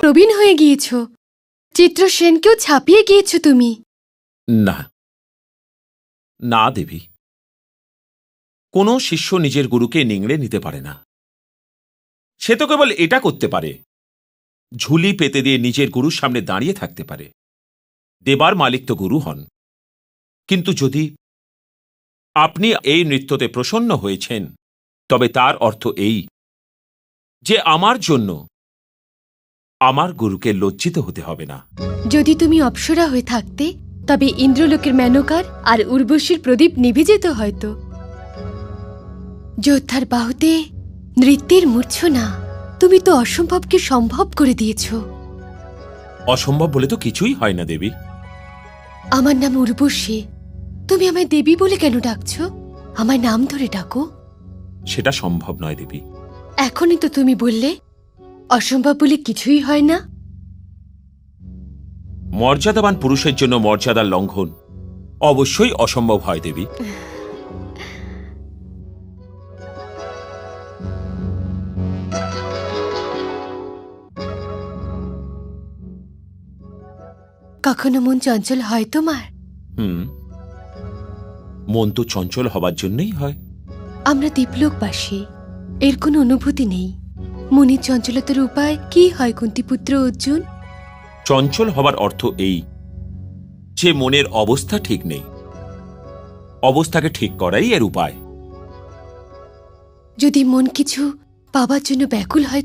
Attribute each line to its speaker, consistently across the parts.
Speaker 1: প্রবীণ হয়ে গিয়েছ, চিত্রসেনকেও ছাপিয়ে গিয়েছ তুমি।
Speaker 2: না না দেবী, কোনো শিষ্য নিজের গুরুকে নিংড়ে নিতে পারে না। সে তো কেবল এটা করতে পারে, ঝুলি পেতে দিয়ে নিজের গুরুর সামনে দাঁড়িয়ে থাকতে পারে। দেবার মালিক তো গুরু হন। কিন্তু যদি আপনি এই নৃত্যতে প্রসন্ন হয়েছেন, তবে তার অর্থ এই যে আমার জন্য আমার গুরুকে লজ্জিত হতে হবে না।
Speaker 1: যদি তুমি অপ্সরা হয়ে থাকতে, তবে ইন্দ্রলোকের মেনকার আর উর্বশীর প্রদীপ নিভে যেত হয়তো। যোদ্ধার বাহুতে নৃত্যের মূর্ছনা, তুমি তো অসম্ভবকে সম্ভব করে দিয়েছ।
Speaker 2: অসম্ভব বলে তো কিছুই হয় না দেবী।
Speaker 1: আমার নাম উর্বশী, তুমি আমায় দেবী বলে কেন ডাকছ? আমার নাম ধরে ডাকো।
Speaker 2: সেটা সম্ভব নয় দেবী।
Speaker 1: এখনই তো তুমি বললে অসম্ভব বলে কিছুই হয় না।
Speaker 2: মর্যাদাবান পুরুষের জন্য মর্যাদার লঙ্ঘন অবশ্যই অসম্ভব হয় দেবী।
Speaker 1: কখনো মন চঞ্চল হয় তোমার?
Speaker 2: মন তো চঞ্চল হবার জন্যই হয়।
Speaker 1: আমরা দীপলোকবাসী, এর কোনো অনুভূতি নেই। মনের চঞ্চলতার উপায় কি হয় কুন্তিপুত্র অর্জুন?
Speaker 2: চঞ্চল হবার অর্থ এই যে মনের অবস্থা ঠিক নেই। অবস্থাকে ঠিক করাই এর উপায়।
Speaker 1: যদি মন কিছু পাবার জন্য ব্যাকুল হয়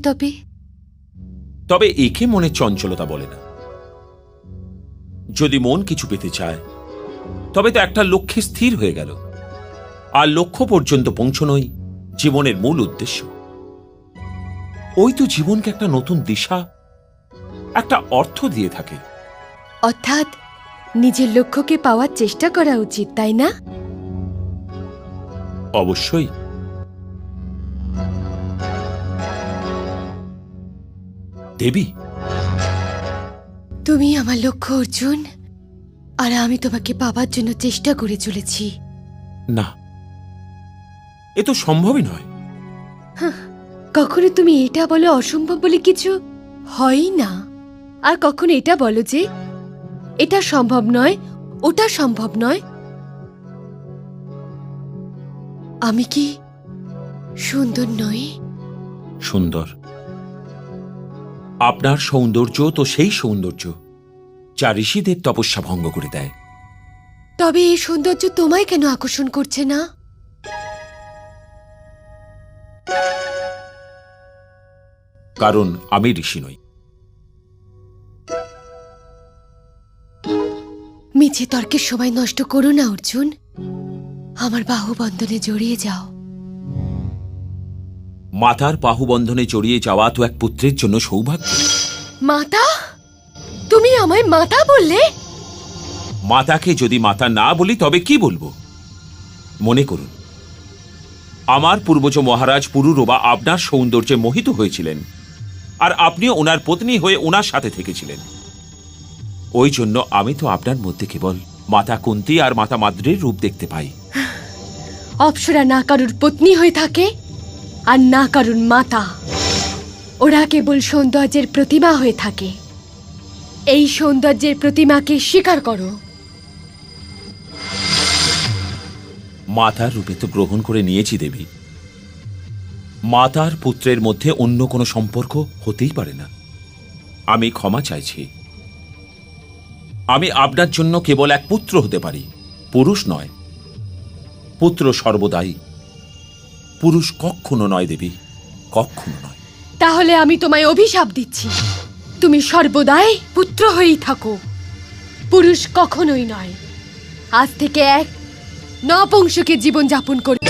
Speaker 2: তবে একে মনের চঞ্চলতা বলে না। যদি মন কিছু পেতে চায়, তবে তো একটা লক্ষ্যে স্থির হয়ে গেল, আর লক্ষ্য পর্যন্ত পৌঁছনোই জীবনের মূল উদ্দেশ্য। ওই তো জীবনকে একটা নতুন দিশা, একটা অর্থ দিয়ে থাকে।
Speaker 1: অর্থাৎ নিজের লক্ষ্যকে পাওয়ার চেষ্টা করা উচিত, তাই না?
Speaker 2: অবশ্যই। দেবী,
Speaker 1: তুমি আমার লক্ষ্য অর্জুন, আর আমি তোমাকে পাবার জন্য চেষ্টা করে চলেছি।
Speaker 2: না, এ তো সম্ভবই নয়।
Speaker 1: কখনো তুমি এটা বলো অসম্ভব বলে কিছু হয়ই না, আর কখনো এটা বলো যে এটা সম্ভব নয়, ওটা সম্ভব নয়। আমি কি সুন্দর নই?
Speaker 2: সুন্দর। আপনার সৌন্দর্য তো সেই সৌন্দর্য যা ঋষিদের তপস্যা ভঙ্গ করে দেয়।
Speaker 1: তবে এই সৌন্দর্য তোমায় কেন আকর্ষণ করছে না?
Speaker 2: কারণ আমি ঋষি নই।
Speaker 1: মিছে তর্কের সময় নষ্ট করো না অর্জুন, আমার বাহুবন্ধনে জড়িয়ে যাও।
Speaker 2: মাতার বাহুবন্ধনে জড়িয়ে যাওয়া তো এক পুত্রের জন্য সৌভাগ্য।
Speaker 1: মাতা? তুমি আমায় মাতা বললে?
Speaker 2: মাতাকে যদি মাতা না বলি তবে কি বলবো? মনে করুন, আমার পূর্বজ মহারাজ পুরুরবা আপনার সৌন্দর্যে মোহিত হয়েছিলেন, আর আপনিও ওনার পত্নী হয়ে ওনার সাথে থেকেছিলেন। ওই জন্য আমি তো আপনার মধ্যে কেবল মাতা কুন্তী আর মাতা মাদ্রির রূপ দেখতে পাই।
Speaker 1: অপ্সরা না কারুর পত্নী হয়ে থাকে, আর না কারুর মাতা। ওরা কেবল সৌন্দর্যের প্রতিমা হয়ে থাকে। এই সৌন্দর্যের প্রতিমাকে স্বীকার করো।
Speaker 2: মাতার রূপে তো গ্রহণ করে নিয়েছি দেবী। মাতার পুত্রের মধ্যে অন্য কোনো সম্পর্ক হতেই পারে না। আমি ক্ষমা চাইছি। আমি আপনার জন্য কেবল এক পুত্র হতে পারি, পুরুষ নয়। পুত্র সর্বদাই, পুরুষ কখনো নয় দেবী, কখনো নয়।
Speaker 1: তাহলে আমি তোমায় অভিশাপ দিচ্ছি, তুমি সর্বদাই পুত্র হয়েই থাকো, পুরুষ কখনোই নয়। আজ থেকে এক নপুংসকের জীবন যাপন করবে।